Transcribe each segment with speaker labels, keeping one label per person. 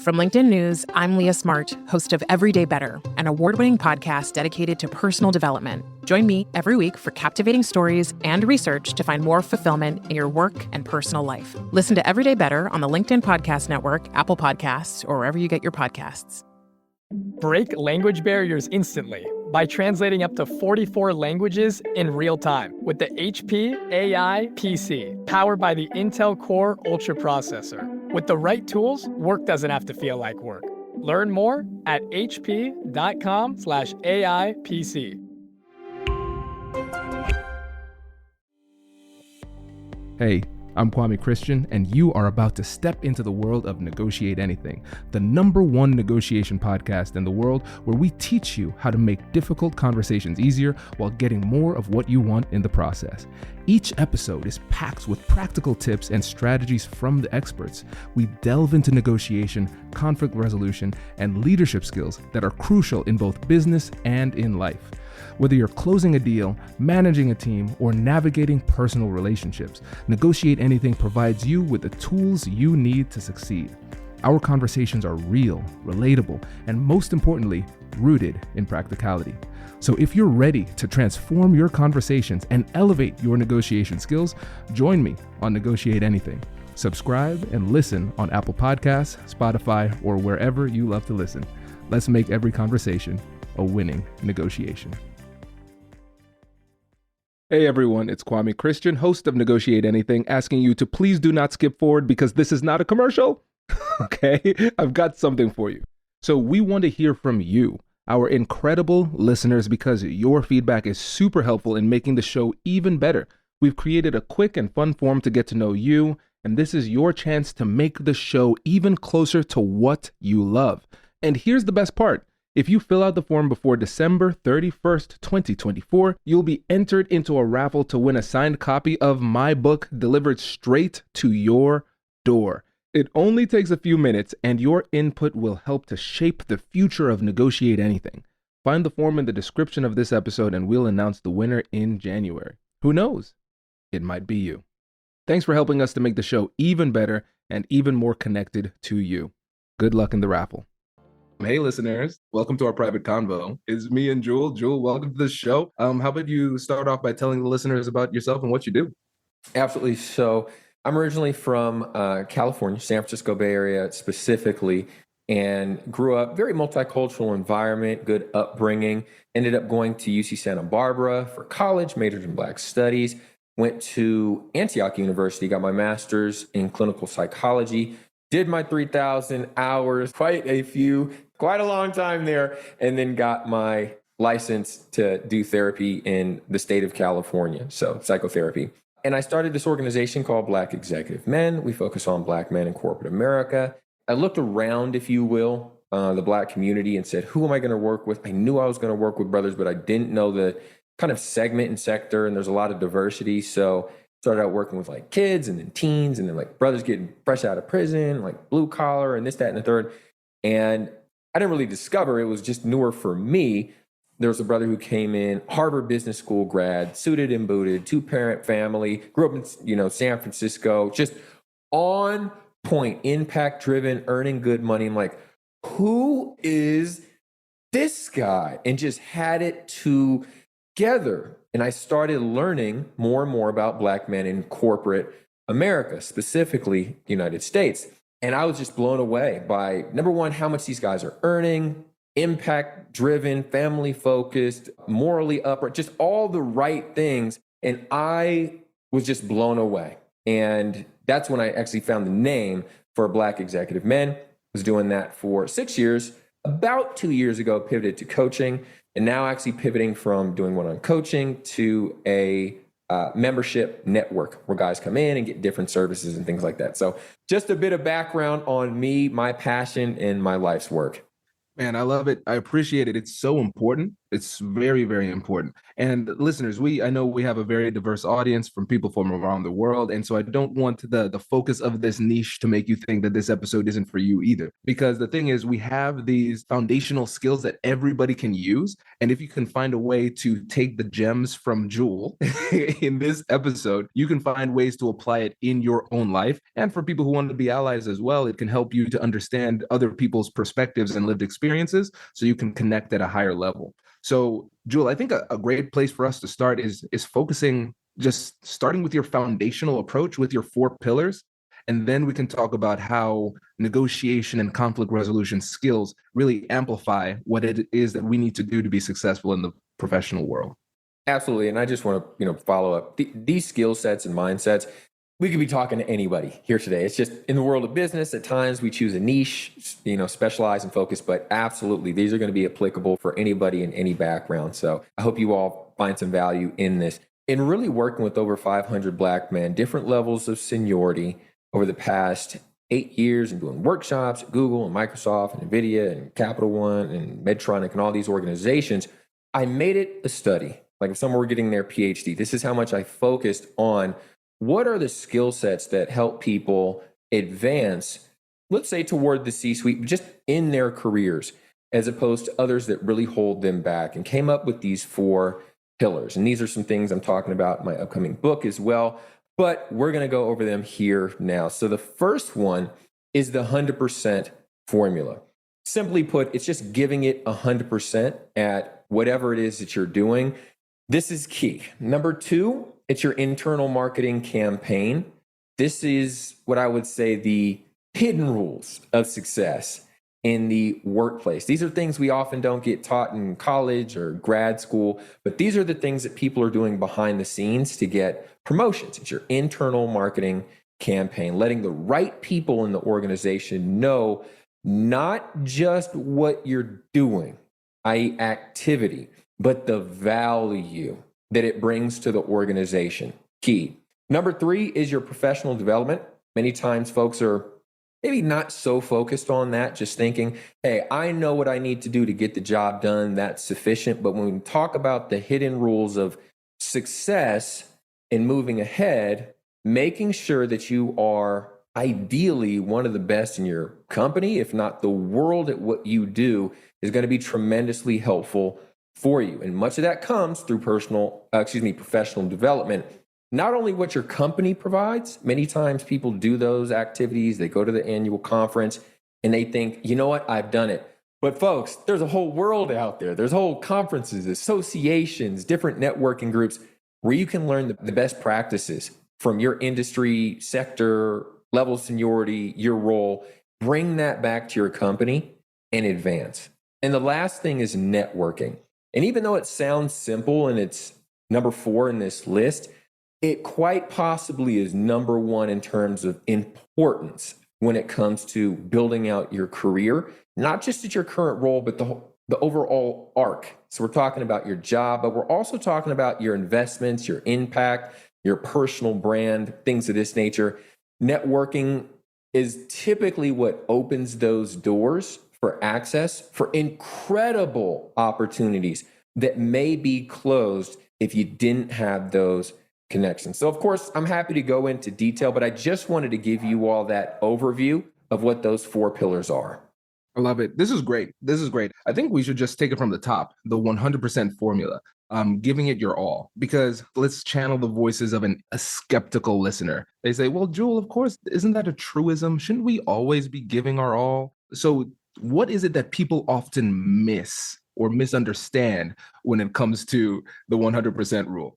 Speaker 1: From LinkedIn News, I'm Leah Smart, host of Everyday Better, an award-winning podcast dedicated to personal development. Join me every week for captivating stories and research to find more fulfillment in your work and personal life. Listen to Everyday Better on the LinkedIn Podcast Network, Apple Podcasts, or wherever you get your podcasts.
Speaker 2: Break language barriers instantly by translating up to 44 languages in real time with the HP AI PC, powered by the Intel Core Ultra processor. With the right tools, work doesn't have to feel like work. Learn more at hp.com/AI PC.
Speaker 3: Hey, I'm Kwame Christian, and you are about to step into the world of Negotiate Anything, the #1 negotiation podcast in the world where we teach you how to make difficult conversations easier while getting more of what you want in the process. Each episode is packed with practical tips and strategies from the experts. We delve into negotiation, conflict resolution, and leadership skills that are crucial in both business and in life. Whether you're closing a deal, managing a team, or navigating personal relationships, Negotiate Anything provides you with the tools you need to succeed. Our conversations are real, relatable, and most importantly, rooted in practicality. So if you're ready to transform your conversations and elevate your negotiation skills, join me on Negotiate Anything. Subscribe and listen on Apple Podcasts, Spotify, or wherever you love to listen. Let's make every conversation a winning negotiation. Hey everyone, it's Kwame Christian, host of Negotiate Anything, asking you to please do not skip forward because this is not a commercial. Okay, I've got something for you. So we want to hear from you, our incredible listeners, because your feedback is super helpful in making the show even better. We've created a quick and fun form to get to know you, and this is your chance to make the show even closer to what you love. And here's the best part. If you fill out the form before December 31st, 2024, you'll be entered into a raffle to win a signed copy of my book delivered straight to your door. It only takes a few minutes, and your input will help to shape the future of Negotiate Anything. Find the form in the description of this episode, and we'll announce the winner in January. Who knows? It might be you. Thanks for helping us to make the show even better and even more connected to you. Good luck in the raffle. Hey listeners, welcome to our private convo. It's me and Jewel. Jewel, welcome to the show. How about you start off by telling the listeners about yourself and what you do?
Speaker 4: Absolutely. So I'm originally from California, San Francisco Bay Area specifically, and grew up very multicultural environment, good upbringing. Ended up going to UC Santa Barbara for college, majored in Black Studies, went to Antioch University, got my master's in clinical psychology, did my 3,000 hours, quite a long time there, and then got my license to do therapy in the state of California, so psychotherapy. And I started this organization called Black Executive Men. We focus on Black men in corporate America. I looked around, if you will, the Black community and said, who am I going to work with? I knew I was going to work with brothers, but I didn't know the kind of segment and sector, and there's a lot of diversity. So started out working with like kids and then teens and then like brothers getting fresh out of prison, like blue collar and this, that, and the third. And I didn't really discover, it was just newer for me. There was a brother who came in, Harvard Business School grad, suited and booted, 2-parent family, grew up in, San Francisco, just on point, impact driven, earning good money. I'm like, who is this guy? And just had it together. And I started learning more and more about Black men in corporate America, specifically United States. And I was just blown away by, number one, how much these guys are earning, impact driven, family focused, morally upright, just all the right things. And I was just blown away. And that's when I actually found the name for Black Executive Men. Was doing that for 6 years. About 2 years ago, pivoted to coaching, and now actually pivoting from doing one-on-one coaching to a membership network where guys come in and get different services and things like that. So just a bit of background on me, my passion, and my life's work.
Speaker 3: Man, I love it. I appreciate it. It's so important It's very, very important. And listeners, I know we have a very diverse audience from people from around the world. And so I don't want the focus of this niche to make you think that this episode isn't for you either. Because the thing is, we have these foundational skills that everybody can use. And if you can find a way to take the gems from Jewel in this episode, you can find ways to apply it in your own life. And for people who want to be allies as well, it can help you to understand other people's perspectives and lived experiences so you can connect at a higher level. So, Jewel, I think a great place for us to start is focusing, just starting with your foundational approach with your 4 pillars. And then we can talk about how negotiation and conflict resolution skills really amplify what it is that we need to do to be successful in the professional world.
Speaker 4: Absolutely. And I just want to, follow up these skill sets and mindsets. We could be talking to anybody here today. It's just in the world of business, at times we choose a niche, specialize and focus, but absolutely, these are going to be applicable for anybody in any background. So I hope you all find some value in this. In really working with over 500 Black men, different levels of seniority over the past 8 years and doing workshops at Google and Microsoft and NVIDIA and Capital One and Medtronic and all these organizations, I made it a study. Like if someone were getting their PhD, this is how much I focused on what are the skill sets that help people advance, let's say toward the C-suite, just in their careers, as opposed to others that really hold them back, and came up with these 4 pillars. And these are some things I'm talking about in my upcoming book as well, but we're going to go over them here now. So the first one is the 100% formula. Simply put, it's just giving it 100% at whatever it is that you're doing. This is key. Number 2, it's your internal marketing campaign. This is what I would say the hidden rules of success in the workplace. These are things we often don't get taught in college or grad school, but these are the things that people are doing behind the scenes to get promotions. It's your internal marketing campaign, letting the right people in the organization know not just what you're doing, i.e. activity, but the value that it brings to the organization. Key. Number 3 is your professional development. Many times folks are maybe not so focused on that, just thinking, hey, I know what I need to do to get the job done. That's sufficient. But when we talk about the hidden rules of success and moving ahead, making sure that you are ideally one of the best in your company, if not the world, at what you do is going to be tremendously helpful for you. And much of that comes through professional development. Not only what your company provides, many times people do those activities, they go to the annual conference and they think, you know what, I've done it. But folks, there's a whole world out there. There's whole conferences, associations, different networking groups where you can learn the best practices from your industry, sector, level of seniority, your role. Bring that back to your company and advance. And the last thing is networking. And even though it sounds simple and it's number 4 in this list, it quite possibly is number 1 in terms of importance when it comes to building out your career, not just at your current role, but the overall arc. So we're talking about your job, but we're also talking about your investments, your impact, your personal brand, things of this nature. Networking is typically what opens those doors for access for incredible opportunities that may be closed if you didn't have those connections. So of course, I'm happy to go into detail, but I just wanted to give you all that overview of what those 4 pillars are.
Speaker 3: I love it. This is great. I think we should just take it from the top, the 100% formula, giving it your all, because let's channel the voices of a skeptical listener. They say, well, Jewel, of course, isn't that a truism? Shouldn't we always be giving our all? So what is it that people often miss or misunderstand when it comes to the 100% rule?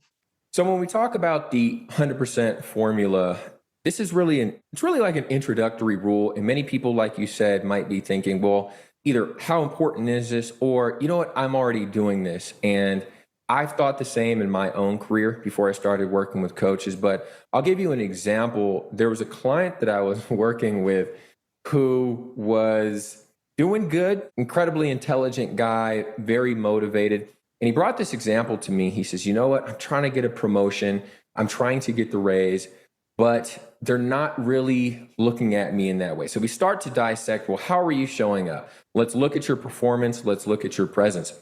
Speaker 4: So when we talk about the 100% formula, this is really like an introductory rule. And many people, like you said, might be thinking, well, either how important is this, or, you know what, I'm already doing this. And I've thought the same in my own career before I started working with coaches. But I'll give you an example. There was a client that I was working with who was doing good, incredibly intelligent guy, very motivated. And he brought this example to me. He says, you know what, I'm trying to get a promotion. I'm trying to get the raise, but they're not really looking at me in that way. So we start to dissect, well, how are you showing up? Let's look at your performance. Let's look at your presence.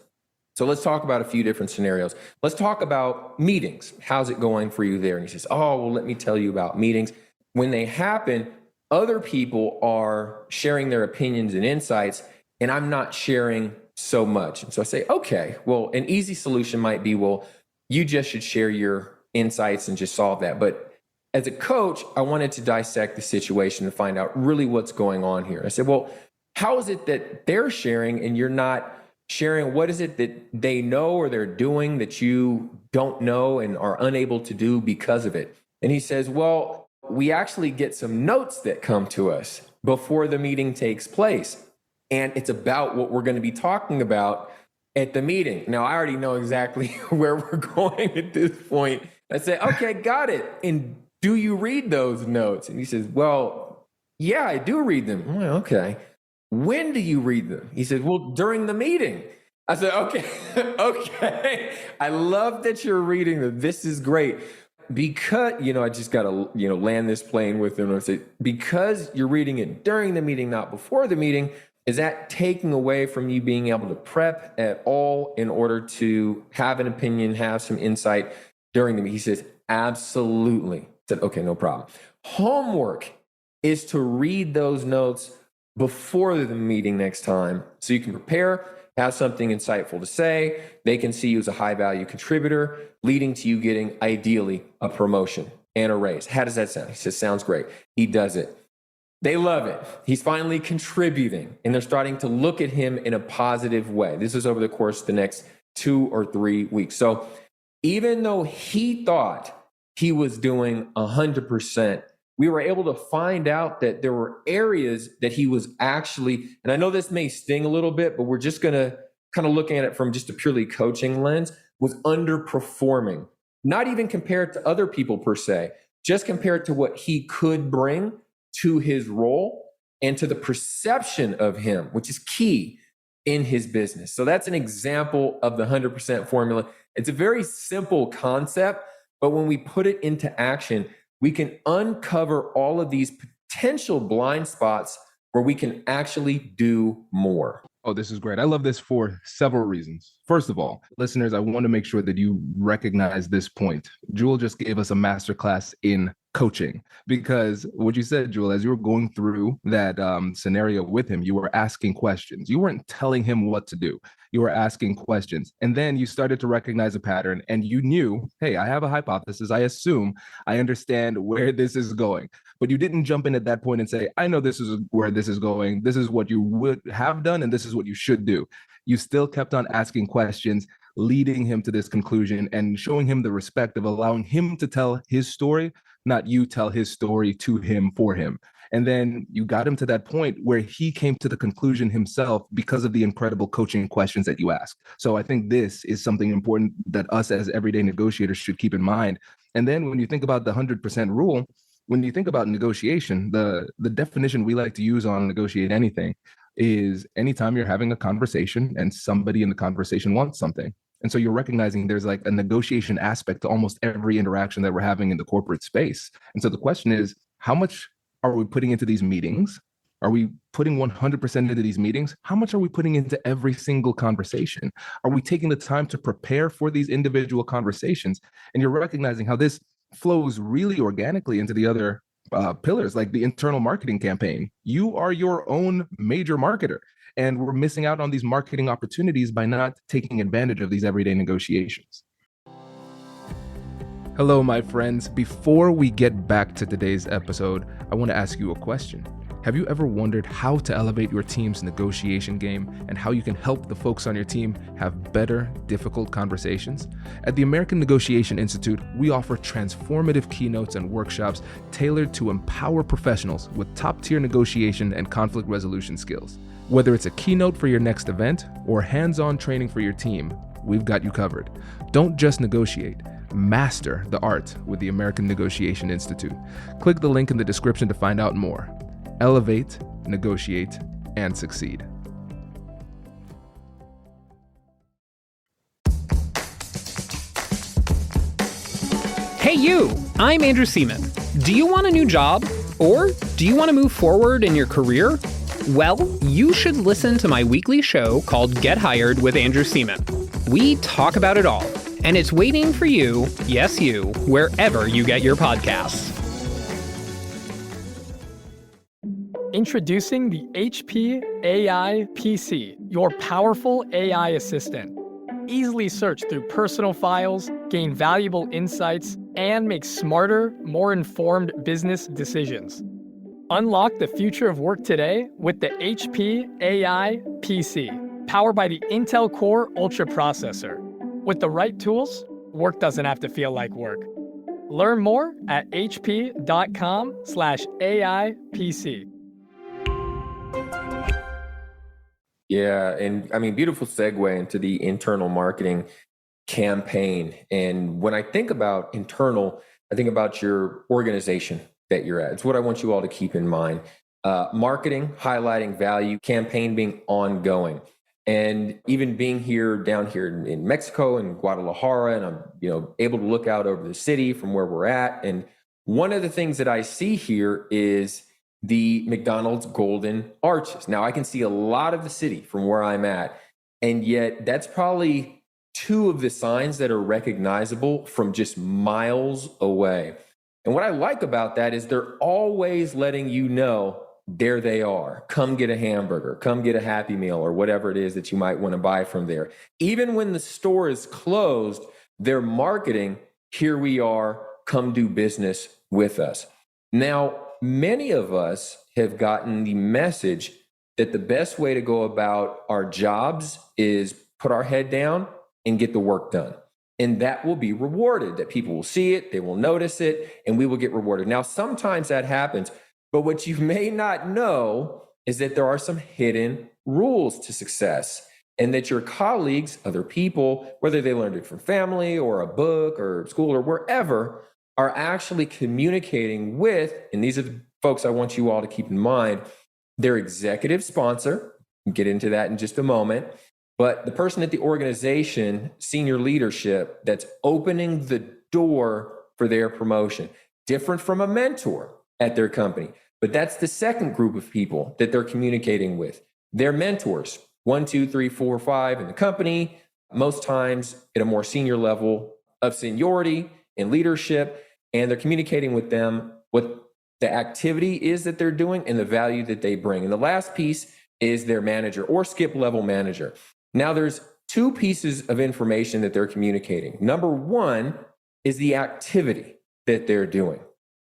Speaker 4: So let's talk about a few different scenarios. Let's talk about meetings. How's it going for you there? And he says, oh, well, let me tell you about meetings. When they happen, other people are sharing their opinions and insights, and I'm not sharing so much. And so I say, okay, well, an easy solution might be, well, you just should share your insights and just solve that. But as a coach, I wanted to dissect the situation and find out really what's going on here. I said, well, how is it that they're sharing and you're not sharing? What is it that they know or they're doing that you don't know and are unable to do because of it? And he says, well, we actually get some notes that come to us before the meeting takes place. And it's about what we're going to be talking about at the meeting. Now, I already know exactly where we're going at this point. I say, okay, got it. And do you read those notes? And he says, well, yeah, I do read them. I'm like, okay. When do you read them? He said, well, during the meeting. I said, okay, okay. I love that you're reading them. This is great. Because, I just got to, land this plane with him. I said, because you're reading it during the meeting, not before the meeting, is that taking away from you being able to prep at all in order to have an opinion, have some insight during the meeting? He says, absolutely. I said, okay, no problem. Homework is to read those notes before the meeting next time so you can prepare, have something insightful to say. They can see you as a high value contributor, leading to you getting ideally a promotion and a raise. How does that sound? He says, sounds great. He does it. They love it. He's finally contributing and they're starting to look at him in a positive way. This is over the course of the next 2 or 3 weeks. So even though he thought he was doing 100%, we were able to find out that there were areas that he was actually, and I know this may sting a little bit, but we're just going to kind of look at it from just a purely coaching lens, was underperforming, not even compared to other people per se, just compared to what he could bring to his role and to the perception of him, which is key in his business. So that's an example of the 100% formula. It's a very simple concept, but when we put it into action, we can uncover all of these potential blind spots where we can actually do more.
Speaker 3: Oh, this is great. I love this for several reasons. First of all, listeners, I want to make sure that you recognize this point. Jewel just gave us a masterclass in coaching, because what you said, Jewel, as you were going through that scenario with him, you were asking questions. You weren't telling him what to do. You were asking questions. And then you started to recognize a pattern and you knew, hey, I have a hypothesis. I assume I understand where this is going. But you didn't jump in at that point and say, I know this is where this is going. This is what you would have done and this is what you should do. You still kept on asking questions, leading him to this conclusion and showing him the respect of allowing him to tell his story, not you tell his story to him for him. And then you got him to that point where he came to the conclusion himself because of the incredible coaching questions that you asked. So I think this is something important that us as everyday negotiators should keep in mind. And then when you think about the 100% rule, when you think about negotiation, the definition we like to use on negotiate anything is anytime you're having a conversation and somebody in the conversation wants something. And so you're recognizing there's like a negotiation aspect to almost every interaction that we're having in the corporate space. And so the question is, how much are we putting into these meetings? Are we putting 100% into these meetings? How much are we putting into every single conversation? Are we taking the time to prepare for these individual conversations? And you're recognizing how this flows really organically into the other pillars, like the internal marketing campaign. You are your own major marketer. And we're missing out on these marketing opportunities by not taking advantage of these everyday negotiations. Hello, my friends. Before we get back to today's episode, I want to ask you a question. Have you ever wondered how to elevate your team's negotiation game and how you can help the folks on your team have better, difficult conversations? At the American Negotiation Institute, we offer transformative keynotes and workshops tailored to empower professionals with top-tier negotiation and conflict resolution skills. Whether it's a keynote for your next event or hands-on training for your team, we've got you covered. Don't just negotiate. Master the art with the American Negotiation Institute. Click the link in the description to find out more. Elevate, negotiate, and succeed.
Speaker 2: Hey you! I'm Andrew Seaman. Do you want a new job? Or do you want to move forward in your career? Well, you should listen to my weekly show called Get Hired with Andrew Seaman.
Speaker 5: We talk about it all, and it's waiting for you, yes, you, wherever you get your podcasts.
Speaker 2: Introducing the HP AI PC, your powerful AI assistant. Easily search through personal files, gain valuable insights, and make smarter, more informed business decisions. Unlock the future of work today with the HP AI PC, powered by the Intel Core Ultra processor. With the right tools, work doesn't have to feel like work. Learn more at hp.com/AIPC.
Speaker 4: Yeah, and I mean, beautiful segue into the internal marketing campaign. And when I think about internal, I think about your organization that you're at. It's what I want you all to keep in mind. Marketing, highlighting value, campaign being ongoing. And even being down here in Mexico and Guadalajara, and I'm able to look out over the city from where we're at. And one of the things that I see here is the McDonald's Golden Arches. Now I can see a lot of the city from where I'm at, and yet that's probably two of the signs that are recognizable from just miles away. And what I like about that is they're always letting you know, there they are. Come get a hamburger, come get a Happy Meal, or whatever it is that you might want to buy from there. Even when the store is closed, they're marketing, here we are, come do business with us. Now, many of us have gotten the message that the best way to go about our jobs is put our head down and get the work done. And that will be rewarded, that people will see it, they will notice it, and we will get rewarded. Now, sometimes that happens, but what you may not know is that there are some hidden rules to success, and that your colleagues, other people, whether they learned it from family or a book or school or wherever, are actually communicating with, and these are the folks I want you all to keep in mind, their executive sponsor. We'll get into that in just a moment. But the person at the organization, senior leadership, that's opening the door for their promotion. Different from a mentor at their company. But that's the second group of people that they're communicating with. Their mentors, 1, 2, 3, 4, 5 in the company, most times at a more senior level of seniority and leadership. And they're communicating with them what the activity is that they're doing and the value that they bring. And the last piece is their manager or skip level manager. Now, there's two pieces of information that they're communicating. Number one is the activity that they're doing.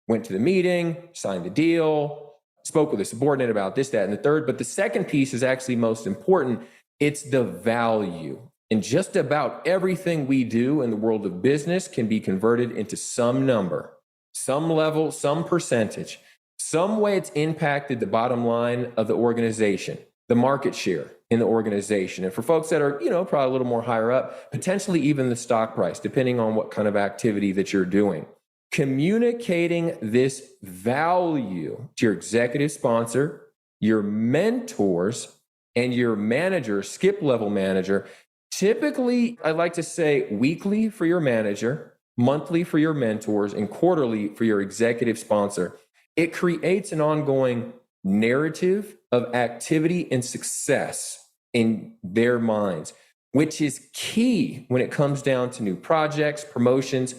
Speaker 4: Went to the meeting, signed the deal, spoke with a subordinate about this, that, and the third. But the second piece is actually most important. It's the value. And just about everything we do in the world of business can be converted into some number, some level, some percentage, some way it's impacted the bottom line of the organization, the market share in the organization. And for folks that are, probably a little more higher up, potentially even the stock price, depending on what kind of activity that you're doing. Communicating this value to your executive sponsor, your mentors, and your manager, skip level manager. Typically, I like to say weekly for your manager, monthly for your mentors, and quarterly for your executive sponsor. It creates an ongoing narrative of activity and success in their minds, which is key when it comes down to new projects, promotions.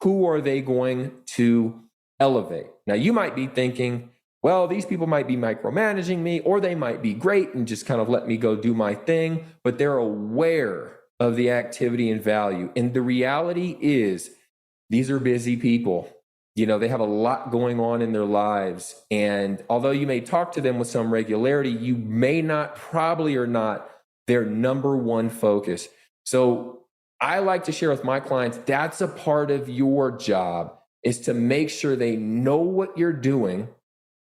Speaker 4: Who are they going to elevate? Now, you might be thinking, well, these people might be micromanaging me, or they might be great and just kind of let me go do my thing, but they're aware of the activity and value. And the reality is, these are busy people. They have a lot going on in their lives. And although you may talk to them with some regularity, you may not, probably are not their number one focus. So I like to share with my clients, that's a part of your job, is to make sure they know what you're doing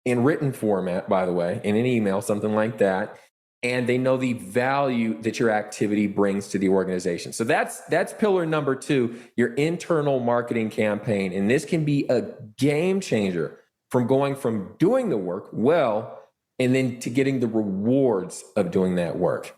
Speaker 4: in written format, by the way, in an email, something like that. And they know the value that your activity brings to the organization. So that's pillar number 2, your internal marketing campaign. And this can be a game changer from going from doing the work well and then to getting the rewards of doing that work.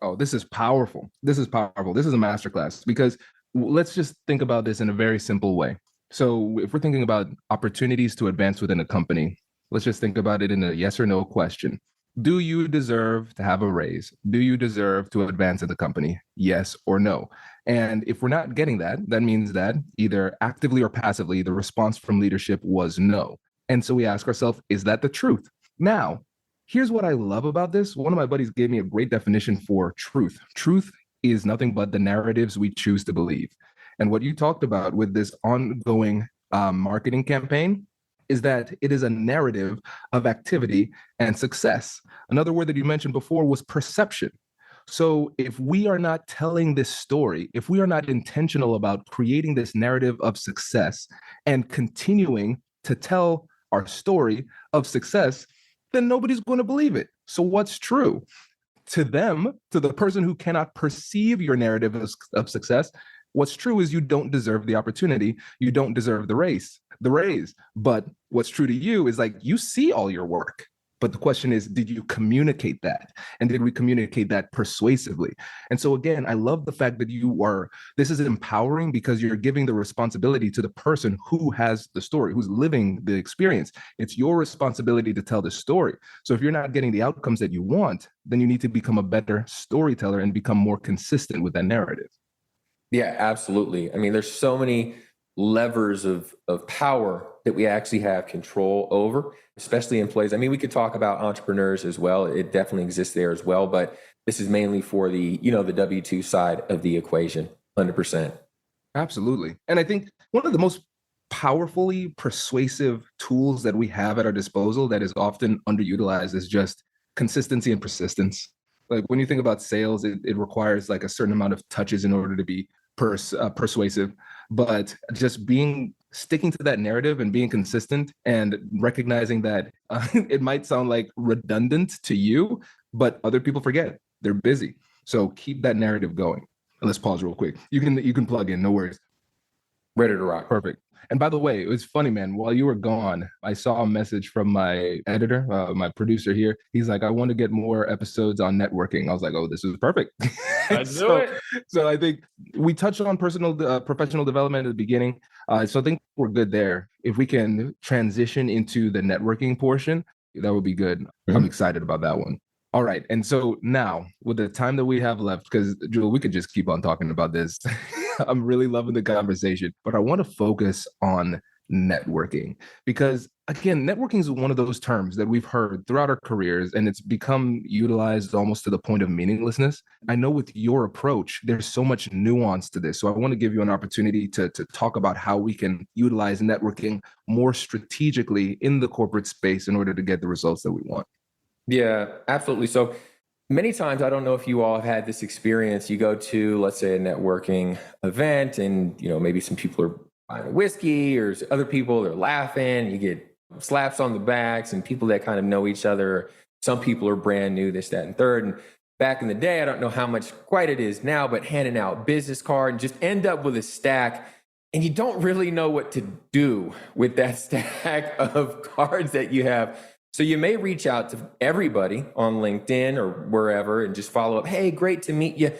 Speaker 3: Oh, this is powerful. This is powerful. This is a masterclass, because let's just think about this in a very simple way. So if we're thinking about opportunities to advance within a company, let's just think about it in a yes or no question. Do you deserve to have a raise? Do you deserve to advance in the company? Yes or no? And if we're not getting that, that means that either actively or passively, the response from leadership was no. And so we ask ourselves, is that the truth? Now, here's what I love about this. One of my buddies gave me a great definition for truth. Truth is nothing but the narratives we choose to believe. And what you talked about with this ongoing marketing campaign is that it is a narrative of activity and success. Another word that you mentioned before was perception. So if we are not telling this story, if we are not intentional about creating this narrative of success and continuing to tell our story of success, then nobody's going to believe it. So what's true? To them, to the person who cannot perceive your narrative of success, what's true is you don't deserve the opportunity. You don't deserve the raise. But what's true to you is like you see all your work. But the question is, did you communicate that? And did we communicate that persuasively? And so again, I love the fact that this is empowering because you're giving the responsibility to the person who has the story, who's living the experience. It's your responsibility to tell the story. So if you're not getting the outcomes that you want, then you need to become a better storyteller and become more consistent with that narrative.
Speaker 4: Yeah, absolutely. I mean, there's so many levers of power that we actually have control over, especially in places. I mean, we could talk about entrepreneurs as well. It definitely exists there as well, but this is mainly for the W-2 side of the equation, 100%.
Speaker 3: Absolutely. And I think one of the most powerfully persuasive tools that we have at our disposal that is often underutilized is just consistency and persistence. Like when you think about sales, it requires like a certain amount of touches in order to be persuasive, but just sticking to that narrative and being consistent and recognizing that it might sound like redundant to you, but other people forget. They're busy. So keep that narrative going. And let's pause real quick. You can plug in, no worries.
Speaker 4: Ready to rock.
Speaker 3: Perfect. And by the way, it was funny, man. While you were gone, I saw a message from my editor, my producer here. He's like, I want to get more episodes on networking. I was like, oh, this is perfect.
Speaker 4: Let's do it.
Speaker 3: So I think we touched on professional development at the beginning. So I think we're good there. If we can transition into the networking portion, that would be good. Mm-hmm. I'm excited about that one. All right. And so now with the time that we have left, because Jewel, we could just keep on talking about this. I'm really loving the conversation, but I want to focus on networking because again, networking is one of those terms that we've heard throughout our careers and it's become utilized almost to the point of meaninglessness. I know with your approach, there's so much nuance to this. So I want to give you an opportunity to talk about how we can utilize networking more strategically in the corporate space in order to get the results that we want.
Speaker 4: Yeah, absolutely. So many times, I don't know if you all have had this experience. You go to, let's say, a networking event and, maybe some people are buying a whiskey or other people are laughing. You get slaps on the backs and people that kind of know each other. Some people are brand new, this, that, and third. And back in the day, I don't know how much quite it is now, but handing out business cards and just end up with a stack. And you don't really know what to do with that stack of cards that you have. So you may reach out to everybody on LinkedIn or wherever and just follow up. Hey, great to meet you.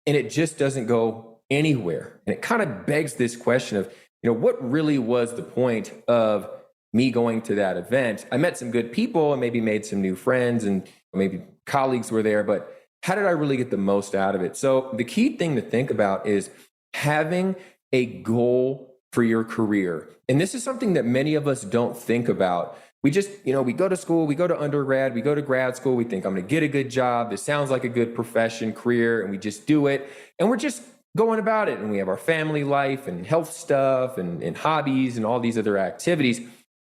Speaker 4: And it just doesn't go anywhere. And it kind of begs this question of, what really was the point of me going to that event? I met some good people and maybe made some new friends and maybe colleagues were there, but how did I really get the most out of it? So the key thing to think about is having a goal for your career. And this is something that many of us don't think about. We just, we go to school, we go to undergrad, we go to grad school, we think I'm going to get a good job. This sounds like a good profession, career, and we just do it. And we're just going about it. And we have our family life and health stuff and hobbies and all these other activities.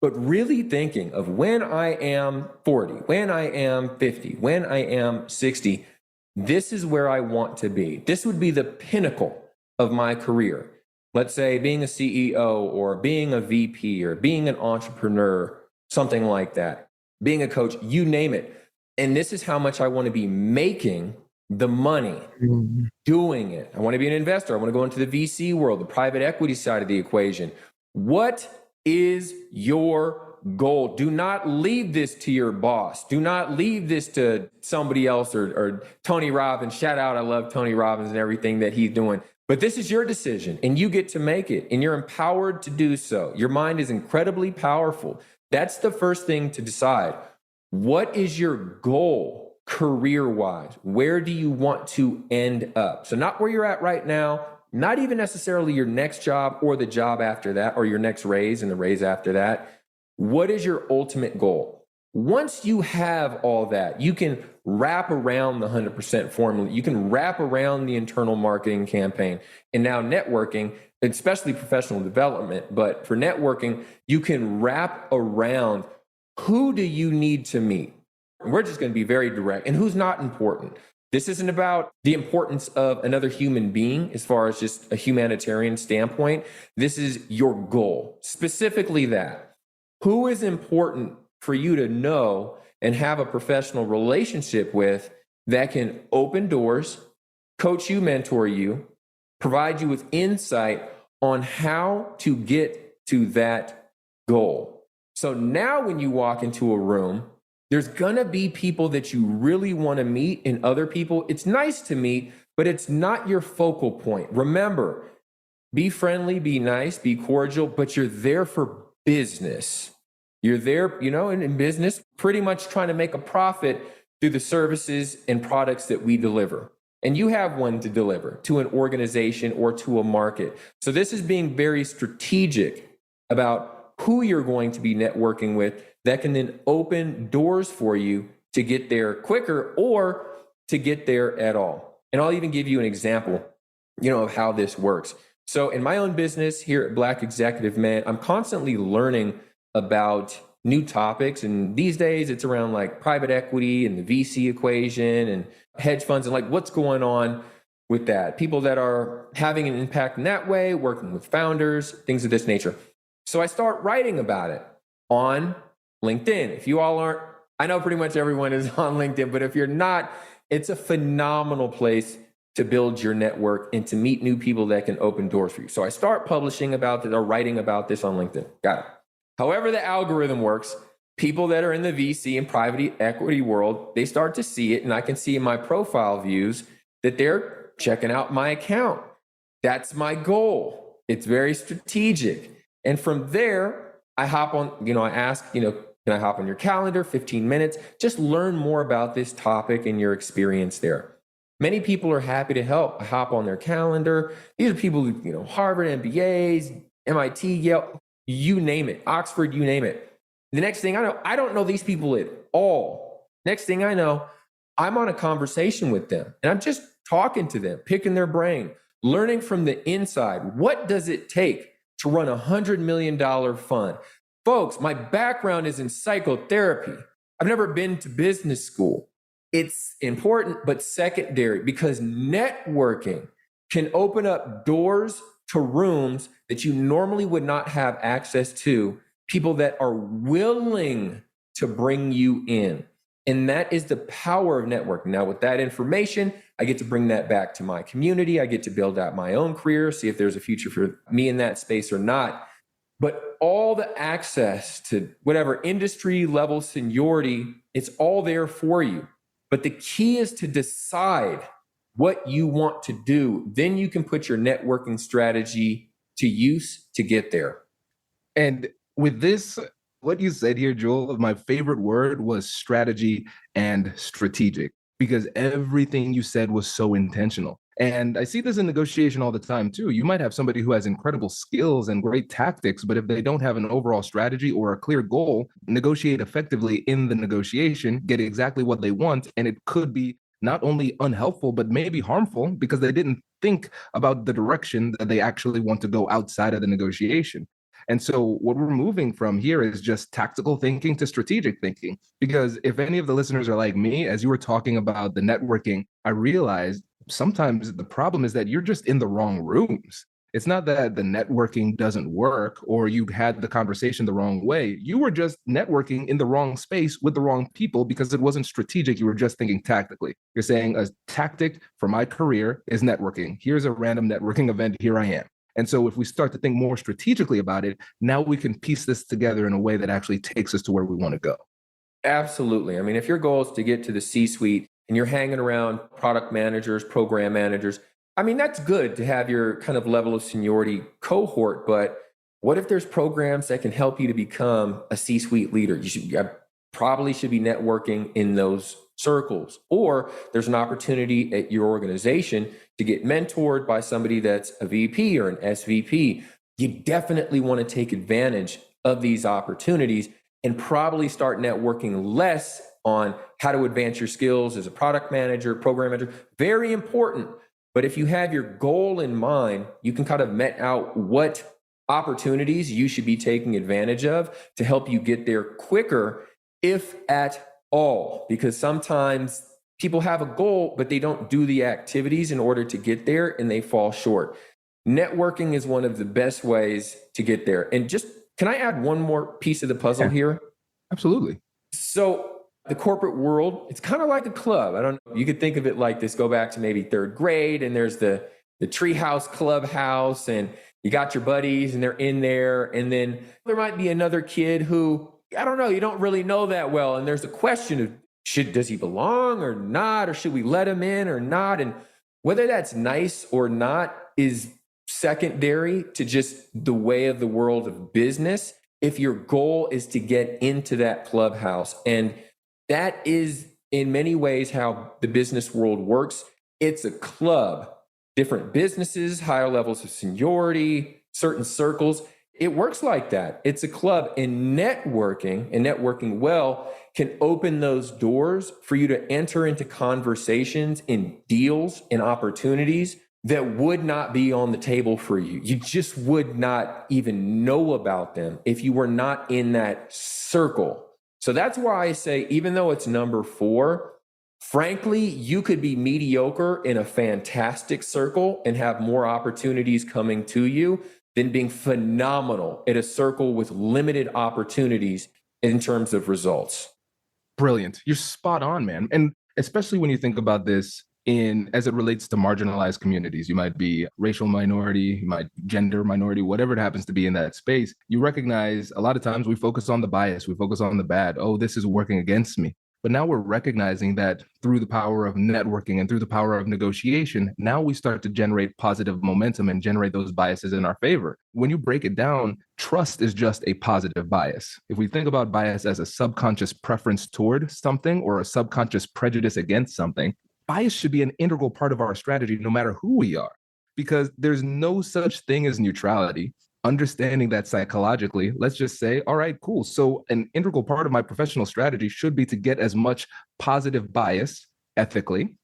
Speaker 4: But really thinking of when I am 40, when I am 50, when I am 60, this is where I want to be. This would be the pinnacle of my career. Let's say being a CEO or being a VP or being an entrepreneur, something like that, being a coach, you name it. And this is how much I want to be making the money doing it. I want to be an investor. I want to go into the VC world, the private equity side of the equation. What is your goal? Do not leave this to your boss. Do not leave this to somebody else or Tony Robbins. Shout out, I love Tony Robbins and everything that he's doing. But this is your decision and you get to make it and you're empowered to do so. Your mind is incredibly powerful. That's the first thing to decide. What is your goal career-wise? Where do you want to end up? So not where you're at right now, not even necessarily your next job or the job after that, or your next raise and the raise after that. What is your ultimate goal? Once you have all that, you can wrap around the 100% formula. You can wrap around the internal marketing campaign. And now networking, especially professional development, but for networking, you can wrap around who do you need to meet? And we're just going to be very direct. And who's not important? This isn't about the importance of another human being as far as just a humanitarian standpoint. This is your goal, specifically that. Who is important for you to know and have a professional relationship with that can open doors, coach you, mentor you, provide you with insight on how to get to that goal. So now when you walk into a room, there's gonna be people that you really wanna meet and other people. It's nice to meet, but it's not your focal point. Remember, be friendly, be nice, be cordial, but you're there for business. You're there, in business, pretty much trying to make a profit through the services and products that we deliver. And you have one to deliver to an organization or to a market. So this is being very strategic about who you're going to be networking with that can then open doors for you to get there quicker or to get there at all. And I'll even give you an example, of how this works. So in my own business here at Black Executive Man, I'm constantly learning about new topics. And these days it's around like private equity and the VC equation and hedge funds and like what's going on with that. People that are having an impact in that way, working with founders, things of this nature. So I start writing about it on LinkedIn. If you all aren't, I know pretty much everyone is on LinkedIn, but if you're not, it's a phenomenal place to build your network and to meet new people that can open doors for you. So I start publishing about it or writing about this on LinkedIn. Got it. However the algorithm works, people that are in the VC and private equity world, they start to see it, and I can see in my profile views that they're checking out my account. That's my goal. It's very strategic. And from there, I hop on, I ask, can I hop on your calendar, 15 minutes, just learn more about this topic and your experience there. Many people are happy to help. I hop on their calendar. These are people who, Harvard MBAs, MIT, Yale, you name it, Oxford, you name it. The next thing I know, I don't know these people at all. Next thing I know, I'm on a conversation with them and I'm just talking to them, picking their brain, learning from the inside. What does it take to run a $100 million fund? Folks, my background is in psychotherapy. I've never been to business school. It's important, but secondary, because networking can open up doors to rooms that you normally would not have access to, people that are willing to bring you in. And that is the power of networking. Now, with that information, I get to bring that back to my community. I get to build out my own career, see if there's a future for me in that space or not. But all the access to whatever industry level seniority, it's all there for you. But the key is to decide what you want to do. Then you can put your networking strategy to use to get there.
Speaker 3: And with this, what you said here, Joel, my favorite word was strategy and strategic, because everything you said was so intentional. And I see this in negotiation all the time too. You might have somebody who has incredible skills and great tactics, but if they don't have an overall strategy or a clear goal, negotiate effectively in the negotiation, get exactly what they want, and it could be not only unhelpful, but maybe harmful because they didn't think about the direction that they actually want to go outside of the negotiation. And so what we're moving from here is just tactical thinking to strategic thinking. Because if any of the listeners are like me, as you were talking about the networking, I realized sometimes the problem is that you're just in the wrong rooms. It's not that the networking doesn't work or you had the conversation the wrong way. You were just networking in the wrong space with the wrong people because it wasn't strategic. You were just thinking tactically. You're saying a tactic for my career is networking. Here's a random networking event. Here I am. And so if we start to think more strategically about it, now we can piece this together in a way that actually takes us to where we want to go.
Speaker 4: Absolutely. I mean, if your goal is to get to the C-suite and you're hanging around product managers, program managers, I mean, that's good to have your kind of level of seniority cohort, but what if there's programs that can help you to become a C-suite leader? You should probably should be networking in those circles. Or there's an opportunity at your organization to get mentored by somebody that's a VP or an SVP. You definitely want to take advantage of these opportunities and probably start networking less on how to advance your skills as a product manager, program manager. Very important. But if you have your goal in mind, you can kind of met out what opportunities you should be taking advantage of to help you get there quicker, if at all. Because sometimes people have a goal, but they don't do the activities in order to get there and they fall short. Networking is one of the best ways to get there. And just, can I add one more piece of the puzzle here?
Speaker 3: Absolutely.
Speaker 4: So the corporate world, it's kind of like a club. I don't know. You could think of it like this, go back to maybe third grade, and there's the treehouse clubhouse, and you got your buddies and they're in there. And then there might be another kid who, I don't know, you don't really know that well. And there's a question of, does he belong or not? Or should we let him in or not? And whether that's nice or not is secondary to just the way of the world of business. If your goal is to get into that clubhouse, and that is in many ways how the business world works. It's a club, different businesses, higher levels of seniority, certain circles. It works like that. It's a club, and networking well can open those doors for you to enter into conversations in deals and opportunities that would not be on the table for you. You just would not even know about them if you were not in that circle. So that's why I say, even though it's number 4, frankly, you could be mediocre in a fantastic circle and have more opportunities coming to you than being phenomenal at a circle with limited opportunities in terms of results.
Speaker 3: Brilliant. You're spot on, man. And especially when you think about this as it relates to marginalized communities. You might be racial minority, you might gender minority, whatever it happens to be in that space. You recognize a lot of times we focus on the bias, we focus on the bad. Oh, this is working against me. But now we're recognizing that through the power of networking and through the power of negotiation, now we start to generate positive momentum and generate those biases in our favor. When you break it down, trust is just a positive bias. If we think about bias as a subconscious preference toward something or a subconscious prejudice against something, bias should be an integral part of our strategy, no matter who we are, because there's no such thing as neutrality. Understanding that psychologically, let's just say, all right, cool. So an integral part of my professional strategy should be to get as much positive bias ethically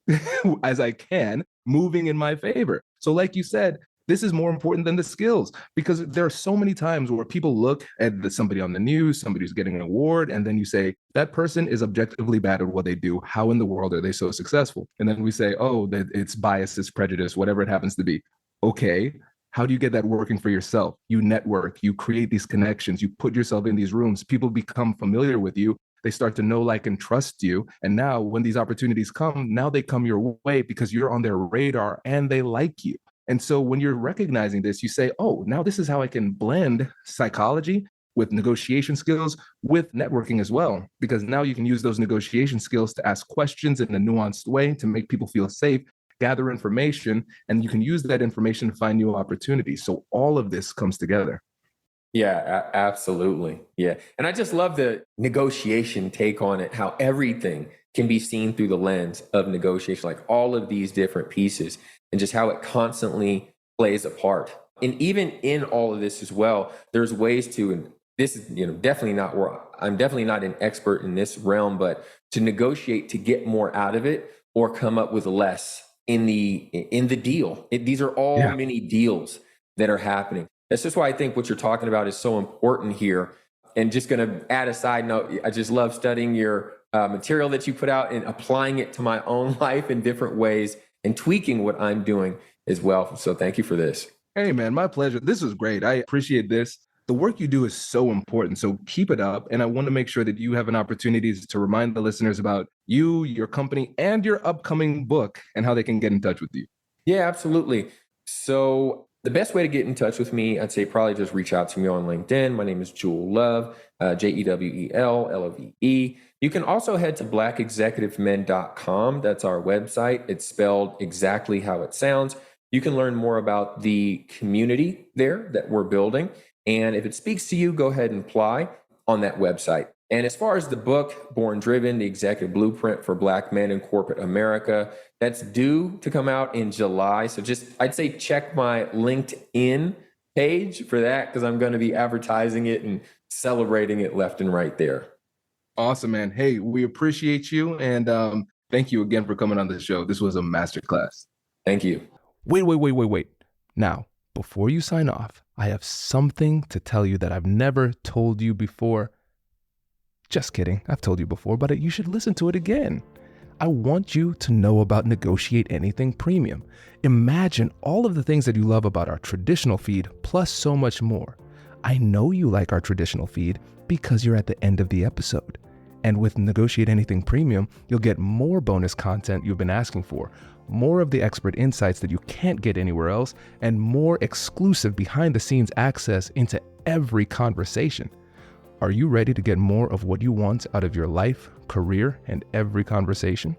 Speaker 3: as I can, moving in my favor. So like you said, this is more important than the skills, because there are so many times where people look at somebody on the news, somebody who's getting an award, and then you say, that person is objectively bad at what they do. How in the world are they so successful? And then we say, oh, that it's bias, it's prejudice, whatever it happens to be. Okay, how do you get that working for yourself? You network, you create these connections, you put yourself in these rooms, people become familiar with you. They start to know, like, and trust you. And now when these opportunities come, now they come your way because you're on their radar and they like you. And so when you're recognizing this, you say, oh, now this is how I can blend psychology with negotiation skills, with networking as well, because now you can use those negotiation skills to ask questions in a nuanced way to make people feel safe, gather information, and you can use that information to find new opportunities. So all of this comes together.
Speaker 4: Yeah, absolutely. Yeah. And I just love the negotiation take on it, how everything can be seen through the lens of negotiation, like all of these different pieces, and just how it constantly plays a part. And even in all of this as well, there's ways to, and this is, definitely not where I'm definitely not an expert in this realm, but to negotiate to get more out of it or come up with less in the deal. These are all many deals that are happening. That's just why I think what you're talking about is so important here. And just going to add a side note, I just love studying your material that you put out and applying it to my own life in different ways and tweaking what I'm doing as well. So thank you for this.
Speaker 3: Hey, man, my pleasure. This was great. I appreciate this. The work you do is so important. So keep it up. And I want to make sure that you have an opportunity to remind the listeners about you, your company, and your upcoming book and how they can get in touch with you.
Speaker 4: Yeah, absolutely. So the best way to get in touch with me, I'd say probably just reach out to me on LinkedIn. My name is Jewel Love, JEWELLOVE. You can also head to blackexecutivemen.com. That's our website. It's spelled exactly how it sounds. You can learn more about the community there that we're building. And if it speaks to you, go ahead and apply on that website. And as far as the book, Born Driven, the Executive Blueprint for Black Men in Corporate America, that's due to come out in July. So I'd say check my LinkedIn page for that, because I'm going to be advertising it and celebrating it left and right there.
Speaker 3: Awesome, man. Hey, we appreciate you. And thank you again for coming on the show. This was a masterclass.
Speaker 4: Thank you.
Speaker 3: Wait. Now, before you sign off, I have something to tell you that I've never told you before. Just kidding. I've told you before, but you should listen to it again. I want you to know about Negotiate Anything Premium. Imagine all of the things that you love about our traditional feed, plus so much more. I know you like our traditional feed because you're at the end of the episode. And with Negotiate Anything Premium, you'll get more bonus content you've been asking for, more of the expert insights that you can't get anywhere else, and more exclusive behind-the-scenes access into every conversation. Are you ready to get more of what you want out of your life, career, and every conversation?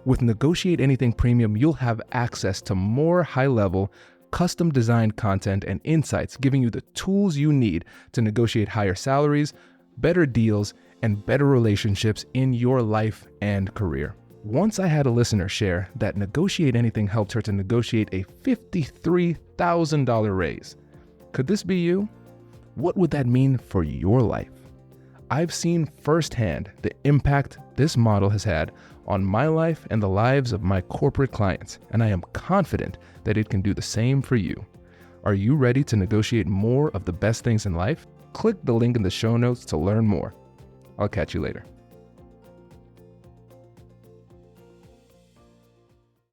Speaker 3: With Negotiate Anything Premium, you'll have access to more high-level, custom-designed content and insights, giving you the tools you need to negotiate higher salaries, better deals, and better relationships in your life and career. Once I had a listener share that Negotiate Anything helped her to negotiate a $53,000 raise. Could this be you? What would that mean for your life? I've seen firsthand the impact this model has had on my life and the lives of my corporate clients, and I am confident that it can do the same for you. Are you ready to negotiate more of the best things in life? Click the link in the show notes to learn more. I'll catch you later.